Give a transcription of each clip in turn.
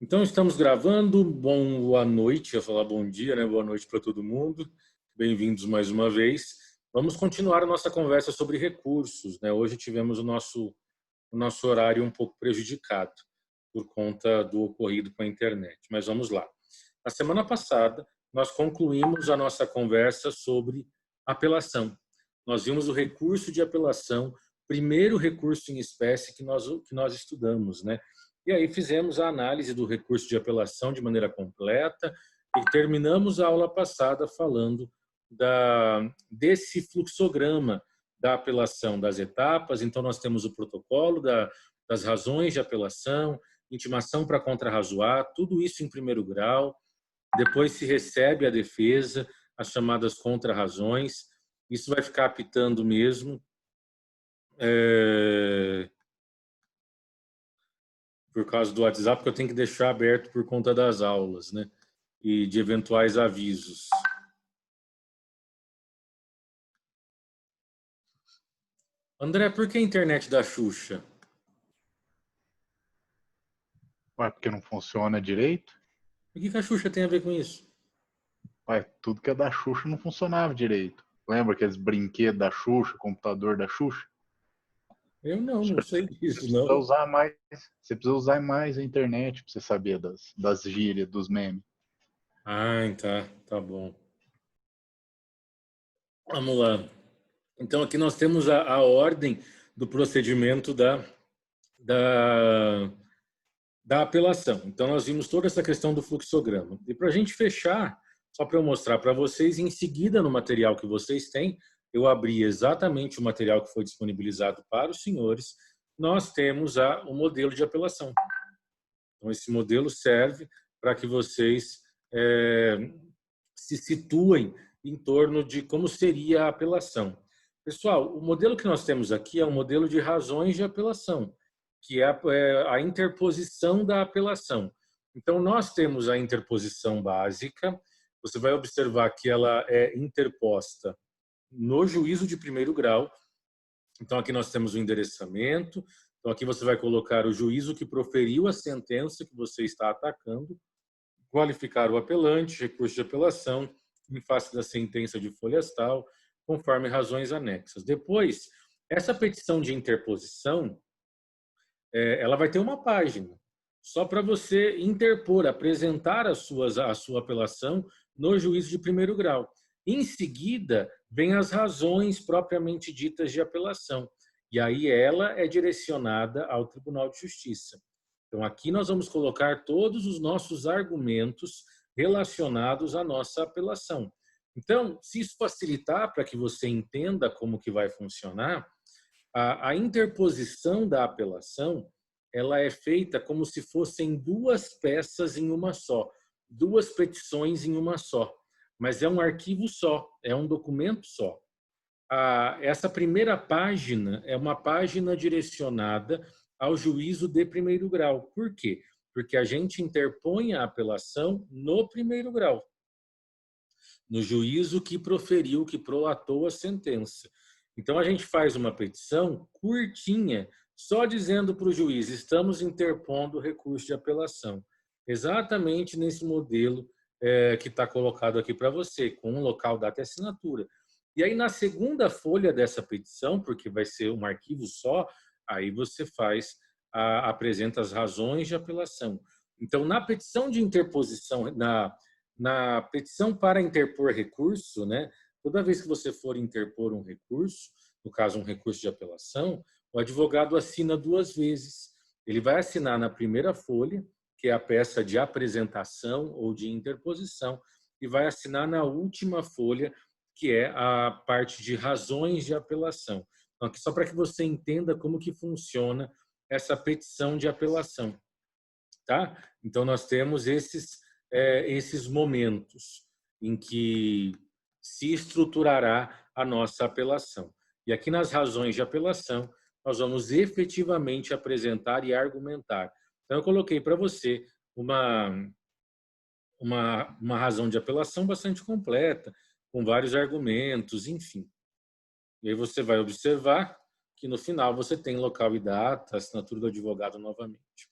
Então, estamos gravando. Boa noite, eu ia falar bom dia, né? Boa noite para todo mundo. Bem-vindos mais uma vez. Vamos continuar a nossa conversa sobre recursos, né? Hoje tivemos o nosso horário um pouco prejudicado por conta do ocorrido com a internet, mas vamos lá. Na semana passada, nós concluímos a nossa conversa sobre apelação. Nós vimos o recurso de apelação, primeiro recurso em espécie que nós estudamos, né? E aí fizemos a análise do recurso de apelação de maneira completa e terminamos a aula passada falando desse fluxograma da apelação, das etapas. Então, nós temos o protocolo das razões de apelação, intimação para contrarrazoar, tudo isso em primeiro grau. Depois se recebe a defesa, as chamadas contrarrazões. Isso vai ficar apitando mesmo. Por causa do WhatsApp, que eu tenho que deixar aberto por conta das aulas, né? E de eventuais avisos. André, por que a internet da Xuxa? Ué, porque não funciona direito? O que a Xuxa tem a ver com isso? Ué, tudo que é da Xuxa não funcionava direito. Lembra aqueles brinquedos da Xuxa, computador da Xuxa? Eu não sei Você disso, precisa não. usar mais, você precisa usar mais a internet para você saber das gírias, dos memes. Ah, tá bom. Vamos lá. Então, aqui nós temos a ordem do procedimento da, da apelação. Então, nós vimos toda essa questão do fluxograma. E para a gente fechar, só para eu mostrar para vocês, em seguida, no material que vocês têm, eu abri exatamente o material que foi disponibilizado para os senhores. Nós temos o modelo de apelação. Então, esse modelo serve para que vocês se situem em torno de como seria a apelação. Pessoal, o modelo que nós temos aqui é um modelo de razões de apelação, que é a interposição da apelação. Então, nós temos a interposição básica. Você vai observar que ela é interposta no juízo de primeiro grau. Então, aqui nós temos o endereçamento. Então, aqui você vai colocar o juízo que proferiu a sentença que você está atacando, qualificar o apelante, recurso de apelação, em face da sentença de folhas tal, conforme razões anexas. Depois, essa petição de interposição, ela vai ter uma página, só para você interpor, apresentar a sua apelação no juízo de primeiro grau. Em seguida, vem as razões propriamente ditas de apelação. E aí ela é direcionada ao Tribunal de Justiça. Então, aqui nós vamos colocar todos os nossos argumentos relacionados à nossa apelação. Então, se isso facilitar para que você entenda como que vai funcionar, a interposição da apelação, ela é feita como se fossem duas peças em uma só, duas petições em uma só, mas é um arquivo só, é um documento só. Essa primeira página é uma página direcionada ao juízo de primeiro grau. Por quê? Porque a gente interpõe a apelação no primeiro grau, no juízo que proferiu, que prolatou a sentença. Então, a gente faz uma petição curtinha, só dizendo para o juiz, estamos interpondo recurso de apelação. Exatamente nesse modelo que está colocado aqui para você, com um local, data e assinatura. E aí, na segunda folha dessa petição, porque vai ser um arquivo só, aí você apresenta as razões de apelação. Então, na petição de interposição, na petição para interpor recurso, né, toda vez que você for interpor um recurso, no caso um recurso de apelação, o advogado assina duas vezes. Ele vai assinar na primeira folha, que é a peça de apresentação ou de interposição, e vai assinar na última folha, que é a parte de razões de apelação. Então, aqui só para que você entenda como que funciona essa petição de apelação, tá? Então, nós temos esses momentos em que se estruturará a nossa apelação. E aqui nas razões de apelação, nós vamos efetivamente apresentar e argumentar. Então, eu coloquei para você uma razão de apelação bastante completa, com vários argumentos, enfim. E aí você vai observar que no final você tem local e data, assinatura do advogado novamente.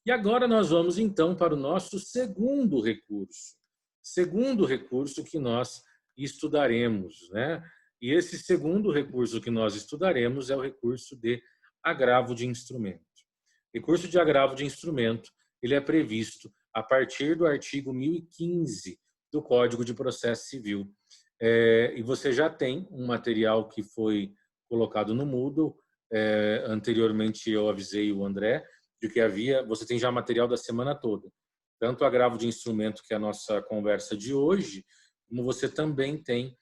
E agora nós vamos, então, para o nosso segundo recurso. Segundo recurso que nós estudaremos, né? E esse segundo recurso que nós estudaremos é o recurso de agravo de instrumento. Recurso de agravo de instrumento, ele é previsto a partir do artigo 1015 do Código de Processo Civil. E você já tem um material que foi colocado no Moodle. Anteriormente eu avisei o André de que você tem já material da semana toda. Tanto o agravo de instrumento, que é a nossa conversa de hoje, como você também tem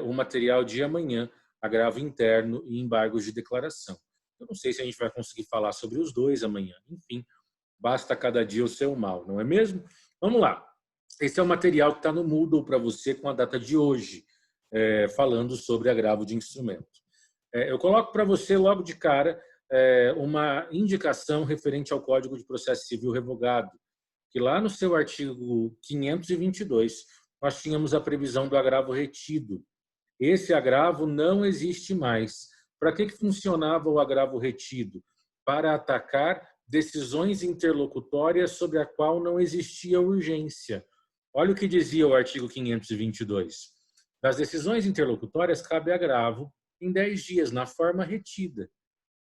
o material de amanhã, agravo interno e embargos de declaração. Eu não sei se a gente vai conseguir falar sobre os dois amanhã. Enfim, basta cada dia o seu mal, não é mesmo? Vamos lá. Esse é o material que está no Moodle para você com a data de hoje, falando sobre agravo de instrumento. Eu coloco para você logo de cara uma indicação referente ao Código de Processo Civil revogado, que lá no seu artigo 522 nós tínhamos a previsão do agravo retido. Esse agravo não existe mais. Para que funcionava o agravo retido? Para atacar decisões interlocutórias sobre a qual não existia urgência. Olha o que dizia o artigo 522. Das decisões interlocutórias cabe agravo em 10 dias, na forma retida,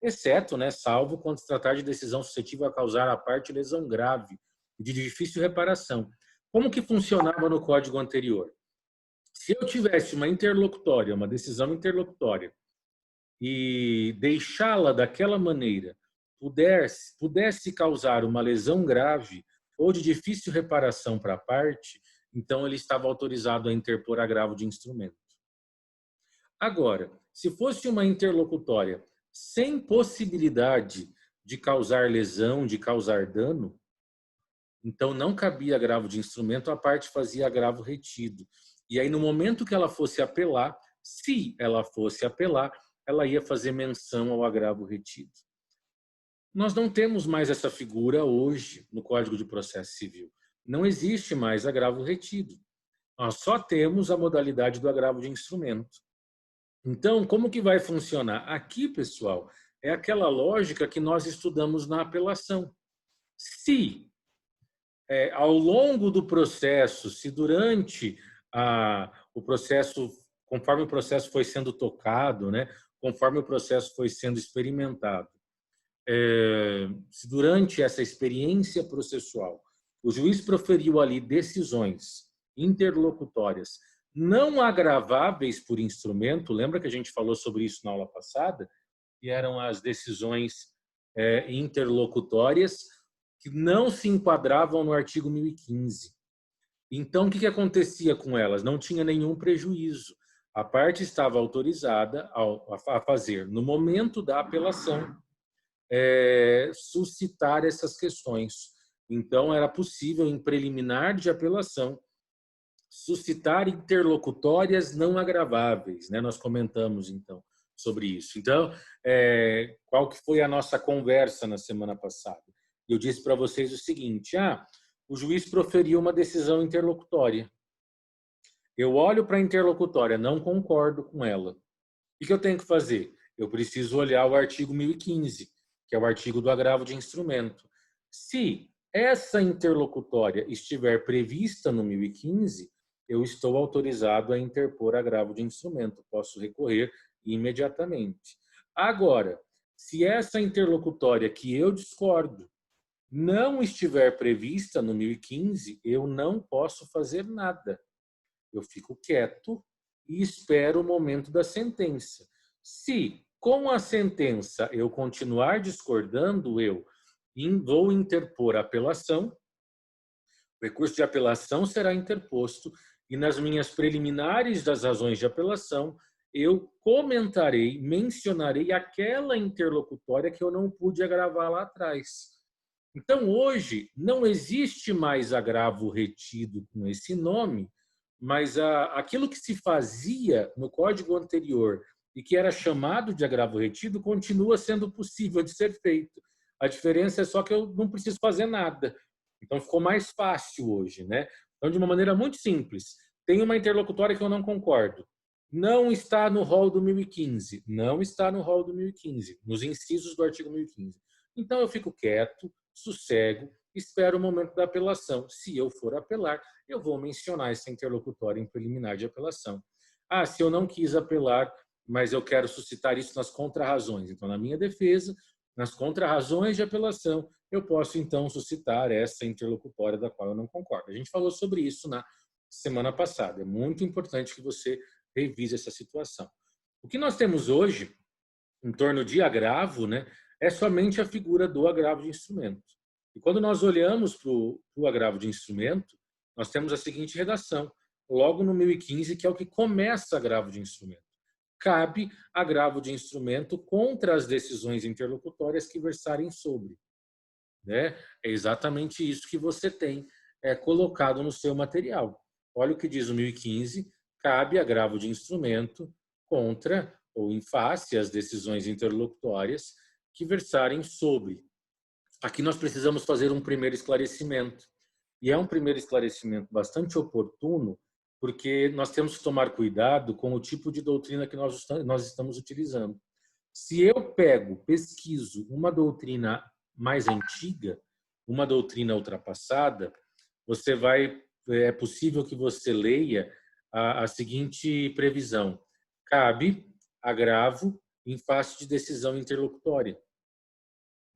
exceto, salvo quando se tratar de decisão suscetível a causar à parte lesão grave e de difícil reparação. Como que funcionava no código anterior? Se eu tivesse uma interlocutória, uma decisão interlocutória, e deixá-la daquela maneira pudesse causar uma lesão grave ou de difícil reparação para a parte, então ele estava autorizado a interpor agravo de instrumento. Agora, se fosse uma interlocutória sem possibilidade de causar lesão, de causar dano, então não cabia agravo de instrumento, a parte fazia agravo retido. E aí, no momento que ela fosse apelar, se ela fosse apelar, ela ia fazer menção ao agravo retido. Nós não temos mais essa figura hoje no Código de Processo Civil. Não existe mais agravo retido. Nós só temos a modalidade do agravo de instrumento. Então, como que vai funcionar? Aqui, pessoal, é aquela lógica que nós estudamos na apelação. Se, ao longo do processo, se durante o processo, conforme o processo foi sendo tocado, conforme o processo foi sendo experimentado, se durante essa experiência processual o juiz proferiu ali decisões interlocutórias não agraváveis por instrumento, lembra que a gente falou sobre isso na aula passada, que eram as decisões interlocutórias que não se enquadravam no artigo 1015. Então, o que acontecia com elas? Não tinha nenhum prejuízo. A parte estava autorizada a fazer, no momento da apelação, suscitar essas questões. Então, era possível, em preliminar de apelação, suscitar interlocutórias não agraváveis. Nós comentamos, então, sobre isso. Então, qual que foi a nossa conversa na semana passada? Eu disse para vocês o seguinte, o juiz proferiu uma decisão interlocutória. Eu olho para a interlocutória, não concordo com ela. O que eu tenho que fazer? Eu preciso olhar o artigo 1015, que é o artigo do agravo de instrumento. Se essa interlocutória estiver prevista no 1015, eu estou autorizado a interpor agravo de instrumento. Posso recorrer imediatamente. Agora, se essa interlocutória que eu discordo não estiver prevista no 1015, eu não posso fazer nada. Eu fico quieto e espero o momento da sentença. Se, com a sentença, eu continuar discordando, eu vou interpor apelação, o recurso de apelação será interposto e nas minhas preliminares das razões de apelação, eu comentarei, mencionarei aquela interlocutória que eu não pude agravar lá atrás. Então, hoje, não existe mais agravo retido com esse nome, mas aquilo que se fazia no código anterior e que era chamado de agravo retido continua sendo possível de ser feito. A diferença é só que eu não preciso fazer nada. Então, ficou mais fácil hoje. Então, de uma maneira muito simples, tem uma interlocutória que eu não concordo. Não está no rol do 1015. Não está no rol do 1015, nos incisos do artigo 1015. Então, eu fico quieto, sossego, espero o momento da apelação. Se eu for apelar, eu vou mencionar essa interlocutória em preliminar de apelação. Ah, se eu não quis apelar, mas eu quero suscitar isso nas contrarrazões. Então, na minha defesa, nas contrarrazões de apelação, eu posso, então, suscitar essa interlocutória da qual eu não concordo. A gente falou sobre isso na semana passada. É muito importante que você revise essa situação. O que nós temos hoje, em torno de agravo, né, é somente a figura do agravo de instrumento. E quando nós olhamos para o agravo de instrumento, nós temos a seguinte redação, logo no 1015, que é o que começa agravo de instrumento. Cabe agravo de instrumento contra as decisões interlocutórias que versarem sobre. Né? É exatamente isso que você tem colocado no seu material. Olha o que diz o 1015, cabe agravo de instrumento contra ou em face às decisões interlocutórias que versarem sobre. Aqui nós precisamos fazer um primeiro esclarecimento. E é um primeiro esclarecimento bastante oportuno, porque nós temos que tomar cuidado com o tipo de doutrina que nós estamos utilizando. Se eu pesquiso uma doutrina mais antiga, uma doutrina ultrapassada, é possível que você leia a seguinte previsão. Cabe agravo em face de decisão interlocutória.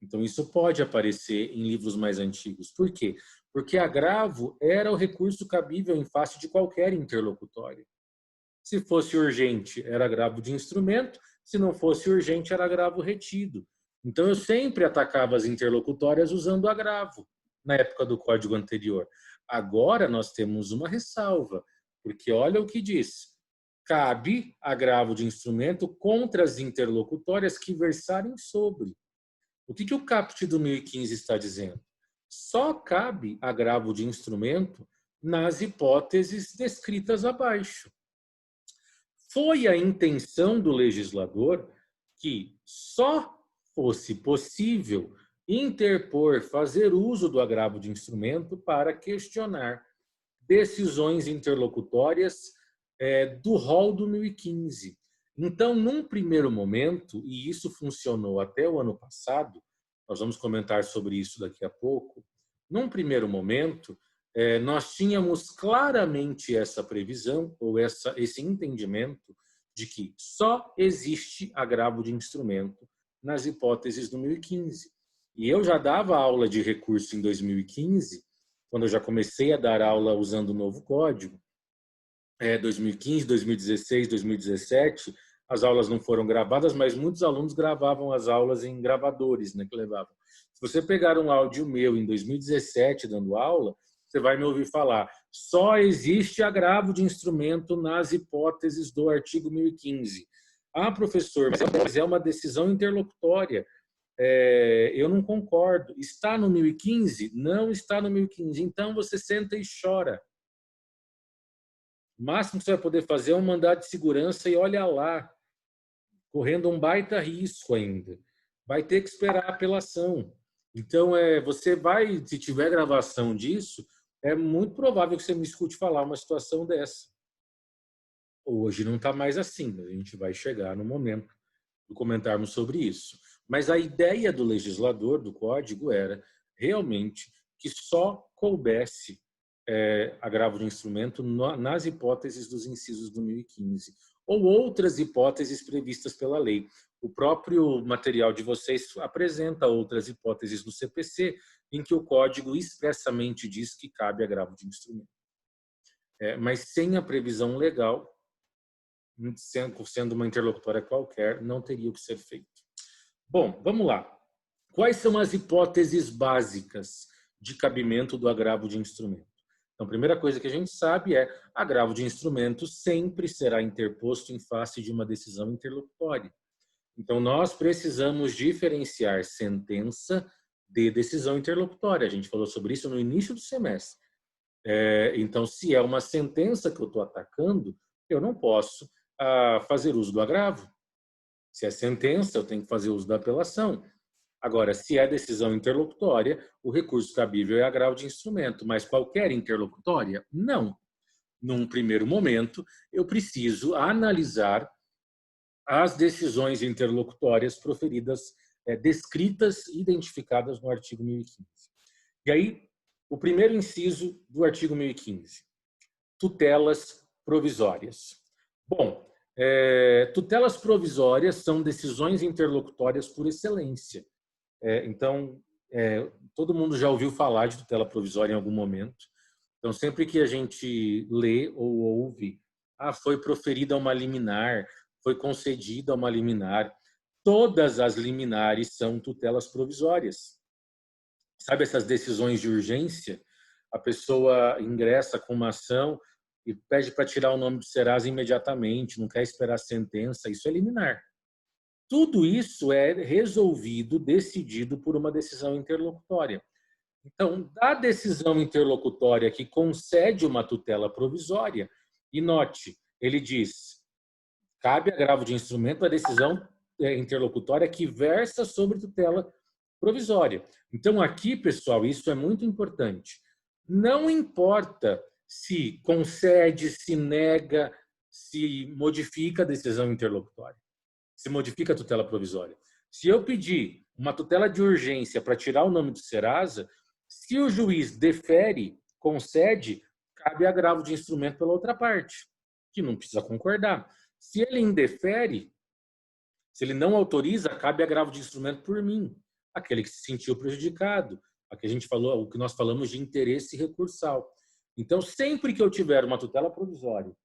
Então, isso pode aparecer em livros mais antigos. Por quê? Porque agravo era o recurso cabível em face de qualquer interlocutória. Se fosse urgente, era agravo de instrumento. Se não fosse urgente, era agravo retido. Então, eu sempre atacava as interlocutórias usando agravo, na época do código anterior. Agora, nós temos uma ressalva, porque olha o que diz. Cabe agravo de instrumento contra as interlocutórias que versarem sobre. O que o caput do 1015 está dizendo? Só cabe agravo de instrumento nas hipóteses descritas abaixo. Foi a intenção do legislador que só fosse possível interpor, fazer uso do agravo de instrumento para questionar decisões interlocutórias do rol do 1015. Então, num primeiro momento, e isso funcionou até o ano passado, nós vamos comentar sobre isso daqui a pouco, num primeiro momento, nós tínhamos claramente essa previsão, ou esse entendimento, de que só existe agravo de instrumento nas hipóteses do 1015. E eu já dava aula de recurso em 2015, quando eu já comecei a dar aula usando o novo código, 2015, 2016, 2017, as aulas não foram gravadas, mas muitos alunos gravavam as aulas em gravadores, né, que levavam. Se você pegar um áudio meu em 2017 dando aula, você vai me ouvir falar, só existe agravo de instrumento nas hipóteses do artigo 1015. Ah, professor, mas é uma decisão interlocutória. Eu não concordo. Está no 1015? Não está no 1015. Então você senta e chora. O máximo que você vai poder fazer é um mandado de segurança e olha lá, correndo um baita risco ainda. Vai ter que esperar a apelação. Então, você vai, se tiver gravação disso, é muito provável que você me escute falar uma situação dessa. Hoje não está mais assim, a gente vai chegar no momento de comentarmos sobre isso. Mas a ideia do legislador, do código, era realmente que só coubesse agravo de instrumento nas hipóteses dos incisos do 1015 ou outras hipóteses previstas pela lei. O próprio material de vocês apresenta outras hipóteses do CPC em que o código expressamente diz que cabe agravo de instrumento. Mas sem a previsão legal, sendo uma interlocutória qualquer, não teria o que ser feito. Bom, vamos lá. Quais são as hipóteses básicas de cabimento do agravo de instrumento? Então, a primeira coisa que a gente sabe é agravo de instrumento sempre será interposto em face de uma decisão interlocutória. Então, nós precisamos diferenciar sentença de decisão interlocutória. A gente falou sobre isso no início do semestre. Então, se é uma sentença que eu estou atacando, eu não posso fazer uso do agravo. Se é sentença, eu tenho que fazer uso da apelação. Agora, se é decisão interlocutória, o recurso cabível é agravo de instrumento, mas qualquer interlocutória, não. Num primeiro momento, eu preciso analisar as decisões interlocutórias proferidas descritas e identificadas no artigo 1015. E aí, o primeiro inciso do artigo 1015, tutelas provisórias. Bom, tutelas provisórias são decisões interlocutórias por excelência. Então, todo mundo já ouviu falar de tutela provisória em algum momento. Então, sempre que a gente lê ou ouve, foi proferida uma liminar, foi concedida uma liminar, todas as liminares são tutelas provisórias. Sabe essas decisões de urgência? A pessoa ingressa com uma ação e pede para tirar o nome do Serasa imediatamente, não quer esperar a sentença, isso é liminar. Tudo isso é resolvido, decidido por uma decisão interlocutória. Então, da decisão interlocutória que concede uma tutela provisória, e note, ele diz, cabe agravo de instrumento a decisão interlocutória que versa sobre tutela provisória. Então, aqui, pessoal, isso é muito importante. Não importa se concede, se nega, se modifica a decisão interlocutória, se modifica a tutela provisória. Se eu pedir uma tutela de urgência para tirar o nome do Serasa, se o juiz defere, concede, cabe agravo de instrumento pela outra parte, que não precisa concordar. Se ele indefere, se ele não autoriza, cabe agravo de instrumento por mim, aquele que se sentiu prejudicado, aqui a gente falou, o que nós falamos de interesse recursal. Então, sempre que eu tiver uma tutela provisória,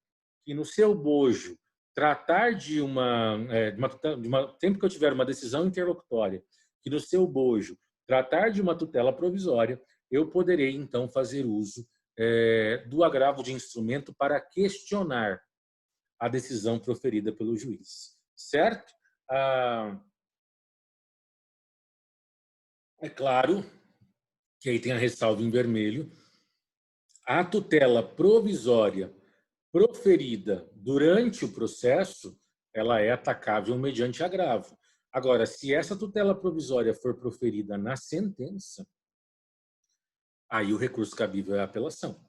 que no seu bojo tratar sempre que eu tiver uma decisão interlocutória, que no seu bojo tratar de uma tutela provisória, eu poderei então fazer uso do agravo de instrumento para questionar a decisão proferida pelo juiz, certo? É claro que aí tem a ressalva em vermelho. A tutela provisória proferida durante o processo, ela é atacável mediante agravo. Agora, se essa tutela provisória for proferida na sentença, aí o recurso cabível é a apelação.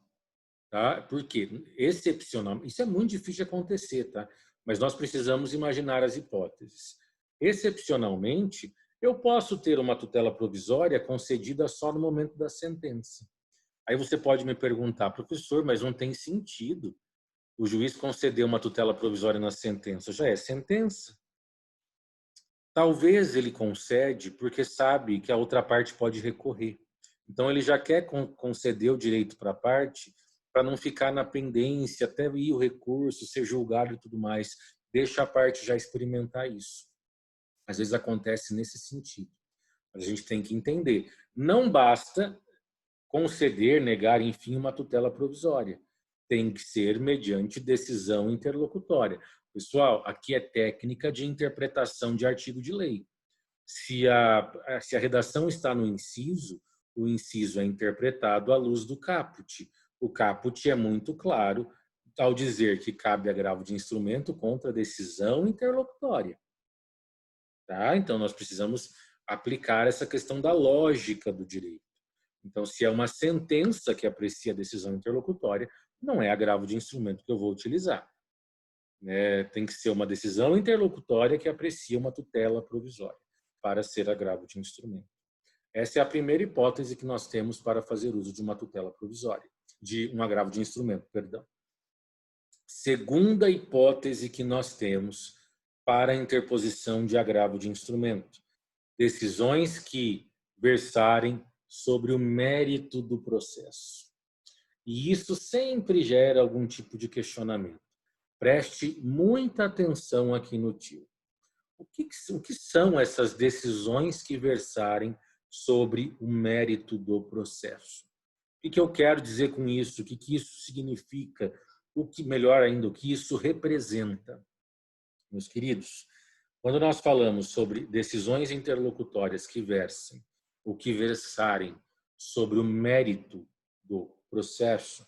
Tá? Porque, excepcionalmente, isso é muito difícil de acontecer, tá? Mas nós precisamos imaginar as hipóteses. Excepcionalmente, eu posso ter uma tutela provisória concedida só no momento da sentença. Aí você pode me perguntar, professor, mas não tem sentido o juiz conceder uma tutela provisória na sentença. Já é sentença. Talvez ele concede porque sabe que a outra parte pode recorrer. Então, ele já quer conceder o direito para a parte para não ficar na pendência, até ir o recurso, ser julgado e tudo mais. Deixa a parte já experimentar isso. Às vezes acontece nesse sentido. Mas a gente tem que entender. Não basta conceder, negar, enfim, uma tutela provisória. Tem que ser mediante decisão interlocutória. Pessoal, aqui é técnica de interpretação de artigo de lei. Se a redação está no inciso, o inciso é interpretado à luz do caput. O caput é muito claro ao dizer que cabe agravo de instrumento contra a decisão interlocutória. Tá? Então, nós precisamos aplicar essa questão da lógica do direito. Então, se é uma sentença que aprecia a decisão interlocutória, não é agravo de instrumento que eu vou utilizar. Tem que ser uma decisão interlocutória que aprecia uma tutela provisória para ser agravo de instrumento. Essa é a primeira hipótese que nós temos para fazer uso de uma tutela provisória, de um agravo de instrumento, perdão. Segunda hipótese que nós temos para a interposição de agravo de instrumento: decisões que versarem sobre o mérito do processo. E isso sempre gera algum tipo de questionamento. Preste muita atenção aqui no tio. O que são essas decisões que versarem sobre o mérito do processo? O que eu quero dizer com isso? O que isso significa? Melhor ainda, o que isso representa? Meus queridos, quando nós falamos sobre decisões interlocutórias que versem ou que versarem sobre o mérito do processo,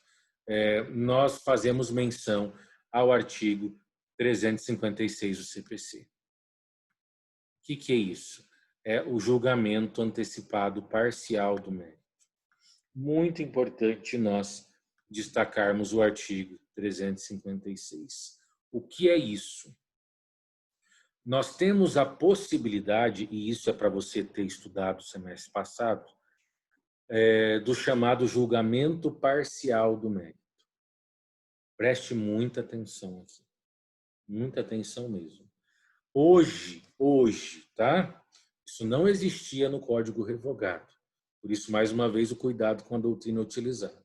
nós fazemos menção ao artigo 356 do CPC. O que é isso? É o julgamento antecipado parcial do mérito. Muito importante nós destacarmos o artigo 356. O que é isso? nós temos a possibilidade, e isso é para você ter estudado o semestre passado, do chamado julgamento parcial do mérito. Preste muita atenção aqui. Muita atenção mesmo. Hoje, tá? Isso não existia no Código Revogado. Por isso, mais uma vez, o cuidado com a doutrina utilizada.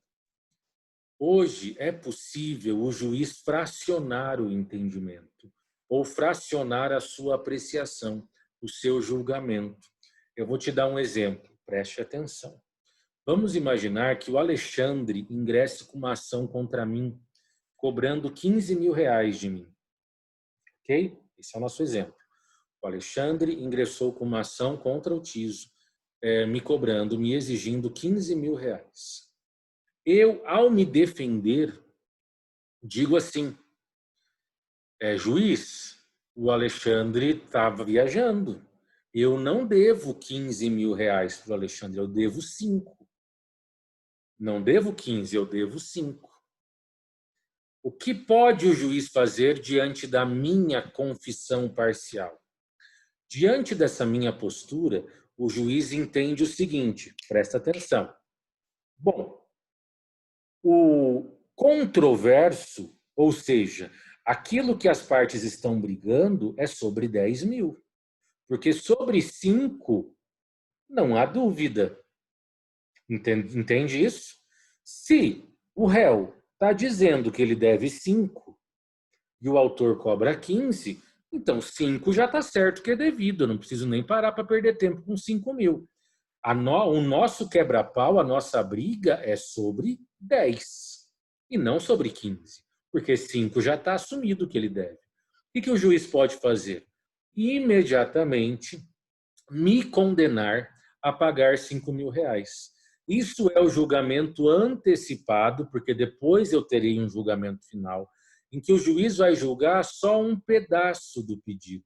Hoje é possível o juiz fracionar o entendimento ou fracionar a sua apreciação, o seu julgamento. Eu vou te dar um exemplo, preste atenção. Vamos imaginar que o Alexandre ingresse com uma ação contra mim, cobrando R$15.000 de mim. Ok? Esse é o nosso exemplo. O Alexandre ingressou com uma ação contra o Tiso, me exigindo R$15.000. Eu, ao me defender, digo assim, juiz, o Alexandre estava viajando. Eu não devo R$15.000 para o Alexandre, eu devo 5. Não devo 15, eu devo 5. O que pode o juiz fazer diante da minha confissão parcial? Diante dessa minha postura, o juiz entende o seguinte, presta atenção. Bom, o controverso, ou seja, aquilo que as partes estão brigando é sobre 10.000. Porque sobre 5 não há dúvida. Entende isso? Se o réu está dizendo que ele deve 5 e o autor cobra 15, então 5 já está certo que é devido. Eu não preciso nem parar para perder tempo com 5.000. O nosso quebra-pau, a nossa briga é sobre 10 e não sobre 15, porque 5 já está assumido que ele deve. O que o juiz pode fazer? Imediatamente me condenar a pagar R$5.000. Isso é o julgamento antecipado, porque depois eu terei um julgamento final, em que o juiz vai julgar só um pedaço do pedido.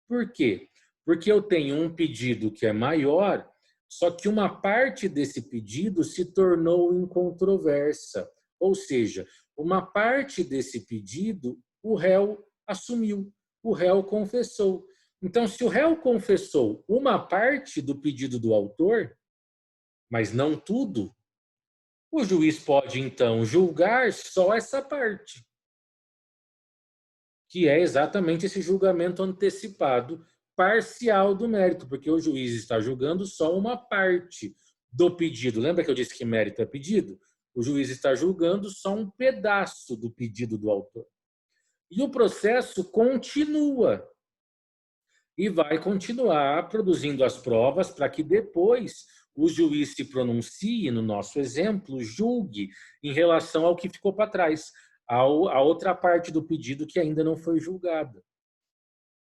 Por quê? Porque eu tenho um pedido que é maior, só que uma parte desse pedido se tornou incontroversa. Ou seja, uma parte desse pedido o réu assumiu, o réu confessou. Então, se o réu confessou uma parte do pedido do autor, mas não tudo, o juiz pode, então, julgar só essa parte, que é exatamente esse julgamento antecipado parcial do mérito, porque o juiz está julgando só uma parte do pedido. Lembra que eu disse que mérito é pedido? O juiz está julgando só um pedaço do pedido do autor. E o processo continua. E vai continuar produzindo as provas para que depois o juiz se pronuncie, no nosso exemplo, julgue em relação ao que ficou para trás, a outra parte do pedido que ainda não foi julgada.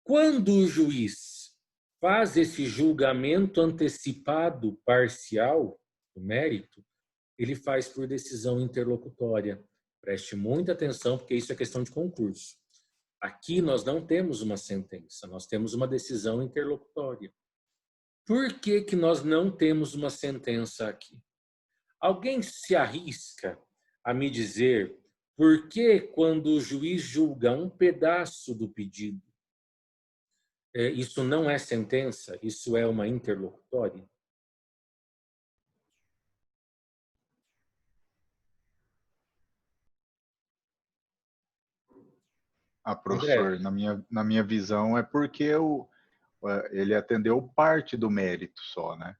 Quando o juiz faz esse julgamento antecipado parcial do mérito, ele faz por decisão interlocutória. Preste muita atenção, porque isso é questão de concurso. Aqui nós não temos uma sentença, nós temos uma decisão interlocutória. Por que que nós não temos uma sentença aqui? Alguém se arrisca a me dizer por que quando o juiz julga um pedaço do pedido, isso não é sentença, isso é uma interlocutória? André, Professor, na minha visão é porque ele atendeu parte do mérito só, né?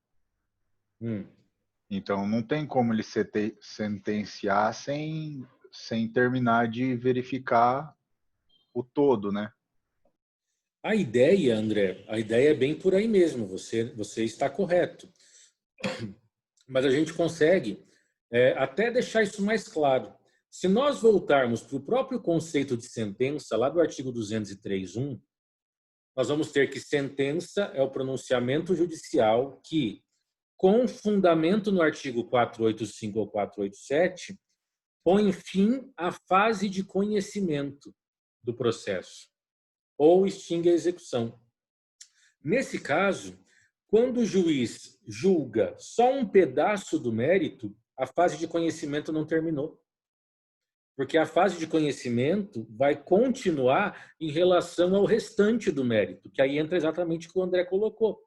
Então não tem como ele sentenciar sem terminar de verificar o todo, né? a ideia, André, a ideia é bem por aí mesmo, você está correto. Mas a gente consegue até deixar isso mais claro. Se nós voltarmos para o próprio conceito de sentença, lá do artigo 203.1, nós vamos ter que sentença é o pronunciamento judicial que, com fundamento no artigo 485 ou 487, põe fim à fase de conhecimento do processo ou extingue a execução. Nesse caso, quando o juiz julga só um pedaço do mérito, a fase de conhecimento não terminou. Porque a fase de conhecimento vai continuar em relação ao restante do mérito, que aí entra exatamente o que o André colocou.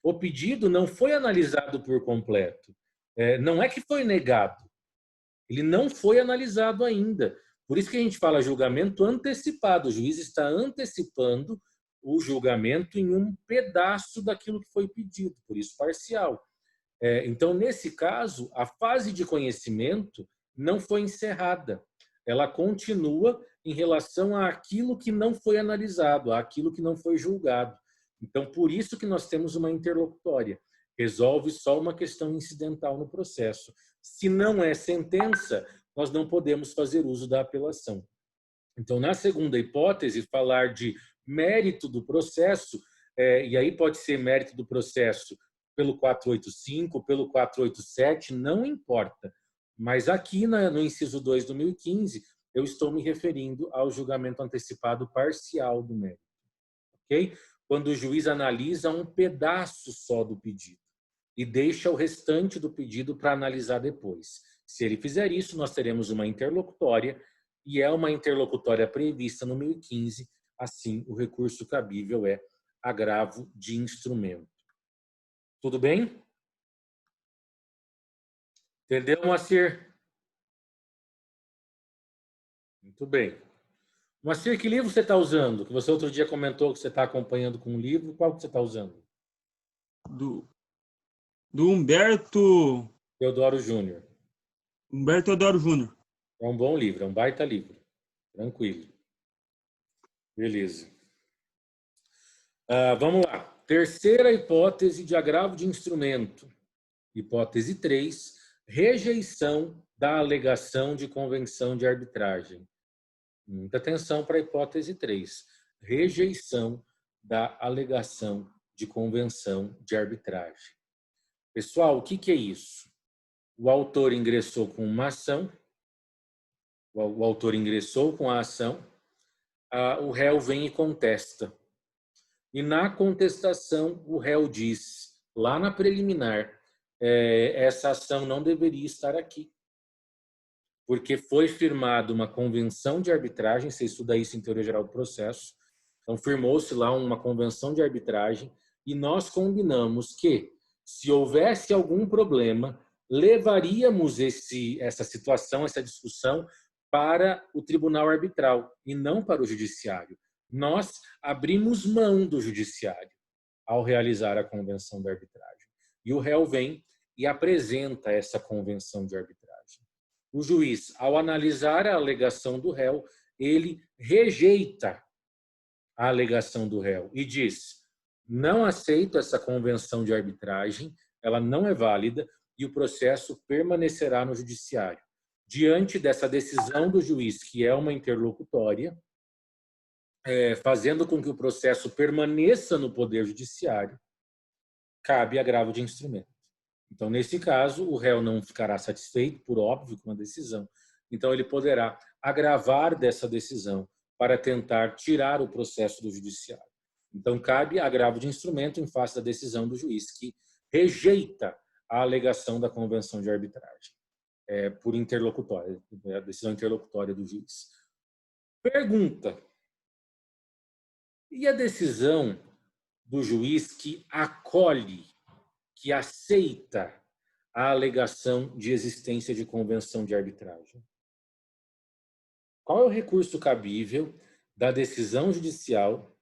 O pedido não foi analisado por completo. Não é que foi negado. Ele não foi analisado ainda. Por isso que a gente fala julgamento antecipado. O juiz está antecipando o julgamento em um pedaço daquilo que foi pedido, por isso parcial. Então, nesse caso, a fase de conhecimento não foi encerrada. Ela continua em relação àquilo que não foi analisado, àquilo que não foi julgado. Então, por isso que nós temos uma interlocutória. Resolve só uma questão incidental no processo. Se não é sentença, nós não podemos fazer uso da apelação. Então, na segunda hipótese, falar de mérito do processo, e aí pode ser mérito do processo pelo 485, pelo 487, não importa. Mas aqui no inciso 2 do 1015, eu estou me referindo ao julgamento antecipado parcial do mérito. Ok? Quando o juiz analisa um pedaço só do pedido e deixa o restante do pedido para analisar depois. Se ele fizer isso, nós teremos uma interlocutória, e é uma interlocutória prevista no 1015, assim, o recurso cabível é agravo de instrumento. Tudo bem? Entendeu, Moacir? Muito bem. Moacir, que livro você está usando? Que você outro dia comentou que você está acompanhando com um livro. Qual que você está usando? Do Humberto... Teodoro Júnior. Humberto Teodoro Júnior. É um bom livro, é um baita livro. Tranquilo. Beleza. Vamos lá. Terceira hipótese de agravo de instrumento. Hipótese 3, rejeição da alegação de convenção de arbitragem. Muita atenção para a hipótese 3. Rejeição da alegação de convenção de arbitragem. Pessoal, o que é isso? O autor ingressou com uma ação, o autor ingressou com a ação, o réu vem e contesta. E na contestação, o réu diz, lá na preliminar, essa ação não deveria estar aqui, porque foi firmada uma convenção de arbitragem, você estuda isso em Teoria Geral do Processo, então firmou-se lá uma convenção de arbitragem e nós combinamos que, se houvesse algum problema, levaríamos essa situação, essa discussão, para o tribunal arbitral e não para o judiciário. Nós abrimos mão do judiciário ao realizar a convenção de arbitragem. E o réu vem e apresenta essa convenção de arbitragem. O juiz, ao analisar a alegação do réu, ele rejeita a alegação do réu e diz: não aceito essa convenção de arbitragem, ela não é válida e o processo permanecerá no judiciário. Diante dessa decisão do juiz, que é uma interlocutória, fazendo com que o processo permaneça no Poder Judiciário, cabe agravo de instrumento. Então, nesse caso, o réu não ficará satisfeito, por óbvio, com a decisão. Então, ele poderá agravar dessa decisão para tentar tirar o processo do judiciário. Então, cabe agravo de instrumento em face da decisão do juiz, que rejeita a alegação da convenção de arbitragem, por interlocutória, a decisão interlocutória do juiz. Pergunta: e a decisão do juiz que acolhe, que aceita a alegação de existência de convenção de arbitragem? Qual é o recurso cabível da decisão judicial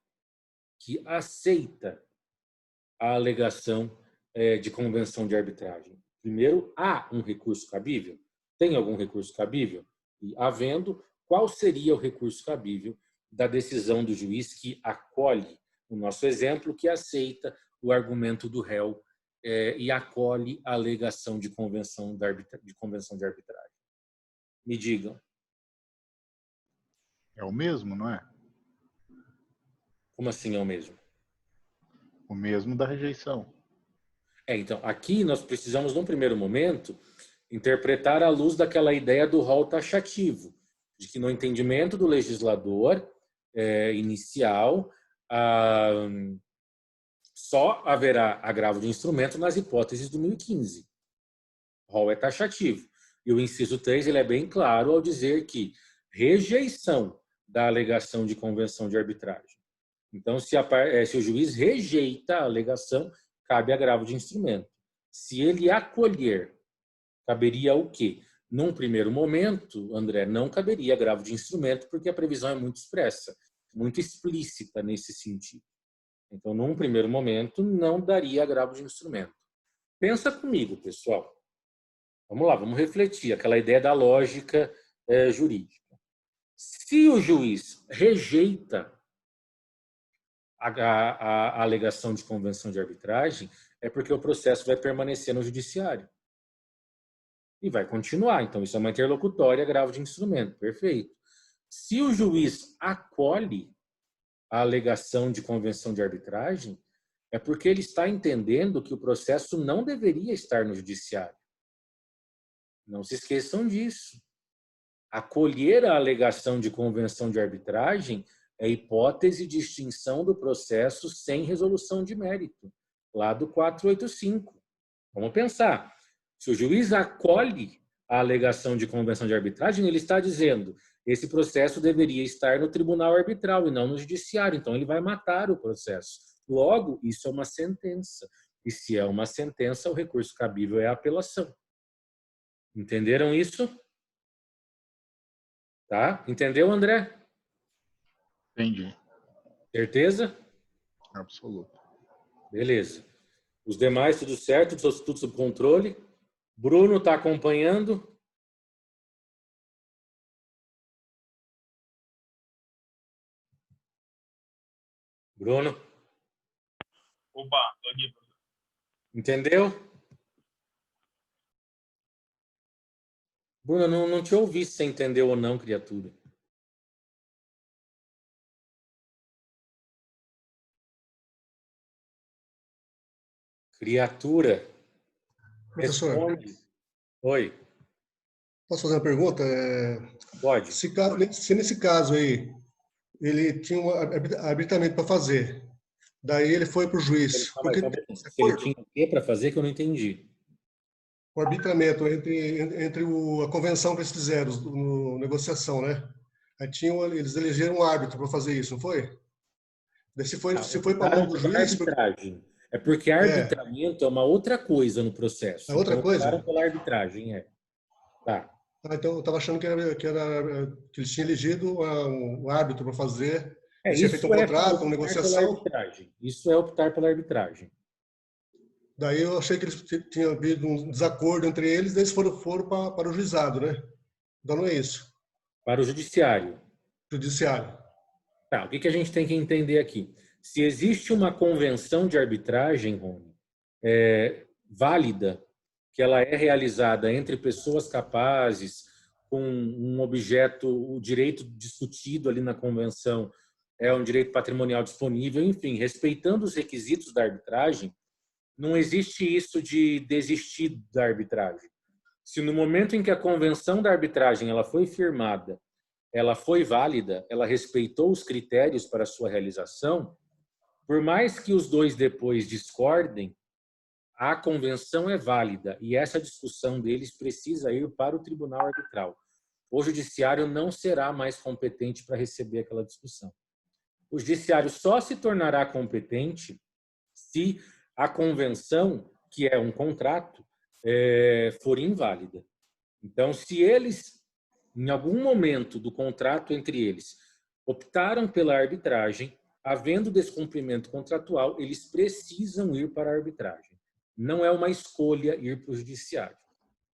que aceita a alegação de convenção de arbitragem? Primeiro, há um recurso cabível? Tem algum recurso cabível? E, havendo, qual seria o recurso cabível da decisão do juiz que acolhe, no nosso exemplo, que aceita o argumento do réu e acolhe a alegação de convenção de arbitragem? Me digam. É o mesmo, não é? Como assim é o mesmo? O mesmo da rejeição. Então, aqui nós precisamos, num primeiro momento, interpretar à luz daquela ideia do rol taxativo, de que no entendimento do legislador inicial, só haverá agravo de instrumento nas hipóteses do 1015. O rol é taxativo. E o inciso 3 ele é bem claro ao dizer que rejeição da alegação de convenção de arbitragem. Então, se o juiz rejeita a alegação, cabe agravo de instrumento. Se ele acolher, caberia o quê? Num primeiro momento, André, não caberia agravo de instrumento, porque a previsão é muito expressa, muito explícita nesse sentido. Então, num primeiro momento, não daria agravo de instrumento. Pensa comigo, pessoal. Vamos lá, vamos refletir. Aquela ideia da lógica jurídica. Se o juiz rejeita a alegação de convenção de arbitragem, é porque o processo vai permanecer no judiciário. E vai continuar. Então, isso é uma interlocutória, agravo de instrumento. Perfeito. Se o juiz acolhe a alegação de convenção de arbitragem, é porque ele está entendendo que o processo não deveria estar no judiciário. Não se esqueçam disso. Acolher a alegação de convenção de arbitragem é hipótese de extinção do processo sem resolução de mérito, lá do 485. Vamos pensar. Se o juiz acolhe a alegação de convenção de arbitragem, ele está dizendo esse processo deveria estar no tribunal arbitral e não no judiciário. Então, ele vai matar o processo. Logo, isso é uma sentença. E se é uma sentença, o recurso cabível é a apelação. Entenderam isso? Tá? Entendeu, André? Entendi. Certeza? Absoluto. Beleza. Os demais, tudo certo? Tudo sob controle? Bruno está acompanhando? Bruno? Opa, tô aqui. Entendeu? Bruno, não te ouvi se você entendeu ou não, criatura. Criatura. Professor, Responde. Oi. posso fazer uma pergunta? Pode. Se nesse caso aí, ele tinha um arbitramento para fazer, daí ele foi para o juiz. Porque Ele tinha o que para fazer que eu não entendi? o arbitramento entre a convenção que eles fizeram, no negociação, né? Aí eles elegeram um árbitro para fazer isso, não foi? Daí se foi para a mão do juiz... Arbitragem. É porque arbitramento é uma outra coisa no processo. É outra coisa? Optaram pela arbitragem, é. Tá. Então eu estava achando que eles tinham elegido um árbitro para fazer... Isso feito um contrato, uma negociação. Isso é optar pela arbitragem. Daí eu achei que eles tinham havido um desacordo entre eles, daí eles foram para o juizado, né? Então não é isso. Para o judiciário. Judiciário. Tá, o que a gente tem que entender aqui? Se existe uma convenção de arbitragem, Rony, válida, que ela é realizada entre pessoas capazes, com um objeto, o direito discutido ali na convenção é um direito patrimonial disponível, enfim, respeitando os requisitos da arbitragem, não existe isso de desistir da arbitragem. Se no momento em que a convenção da arbitragem ela foi firmada, ela foi válida, ela respeitou os critérios para a sua realização, por mais que os dois depois discordem, a convenção é válida e essa discussão deles precisa ir para o tribunal arbitral. O judiciário não será mais competente para receber aquela discussão. O judiciário só se tornará competente se a convenção, que é um contrato, for inválida. Então, se eles, em algum momento do contrato entre eles, optaram pela arbitragem, havendo descumprimento contratual, eles precisam ir para a arbitragem. Não é uma escolha ir para o judiciário.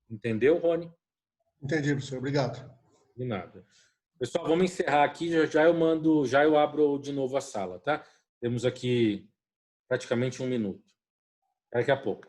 Entendeu, Rony? Entendi, professor. Obrigado. De nada. Pessoal, vamos encerrar aqui. Já eu abro de novo a sala, tá? Temos aqui praticamente 1 minuto. Daqui a pouco.